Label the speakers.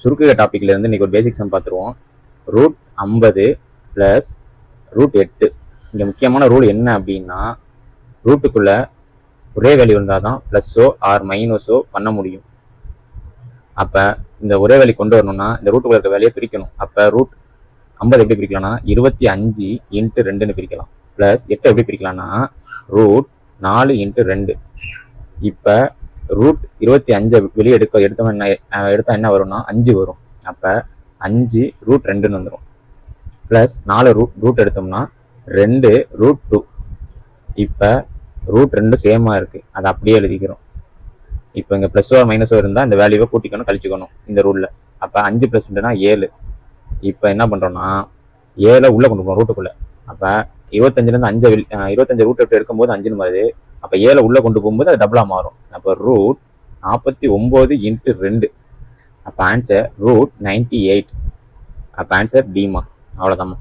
Speaker 1: சுருக்குக டாப்பிக்ல இருந்து இன்னைக்கு ஒரு பேசிக் சம் பார்த்துருவோம். √50 + √8. இங்கே முக்கியமான ரூல் என்ன அப்படின்னா, ரூட்டுக்குள்ள ஒரே வேல்யூ இருந்தால் தான் ப்ளஸ்ஸோ ஆர் மைனஸோ பண்ண முடியும். அப்போ இந்த ஒரே வேல்யூ கொண்டு வரணும்னா இந்த ரூட்டுக்குள்ள இருக்க வேலையை பிரிக்கணும். அப்போ √50 எப்படி பிரிக்கலாம்னா 25 × 2ன்னு பிரிக்கலாம். ப்ளஸ் 8 எப்படி பிரிக்கலாம்னா √4 × 2. இப்போ √25 வெளியே எடுத்தா என்ன வரும்னா 5 வரும். அப்போ 5 √2ன்னு வந்துடும். ப்ளஸ் 4 ரூட் எடுத்தோம்னா 2 √2. இப்போ √2 சேமாக இருக்குது, அதை அப்படியே எழுதிக்கிறோம். இப்போ இங்கே ப்ளஸ்ஸோ மைனஸோ இருந்தால் இந்த வேல்யூவை கூட்டிக்கணும் கழிச்சுக்கணும் இந்த ரூலில். அப்போ 5 + 2னா 7. இப்போ என்ன பண்ணுறோம்னா 7 உள்ளே கொண்டு போகிறோம் ரூட்டுக்குள்ளே. அப்போ 25லேருந்து 25 √8 எடுக்கும்போது 5ன்னு வருது. அப்போ 7 உள்ளே கொண்டு போகும்போது அது டபுளாக மாறும். அப்போ √49 × 2. அப்போ ஆன்சர் √98. அப்போ ஆன்சர் டிமா. அவ்வளோதாம்மா.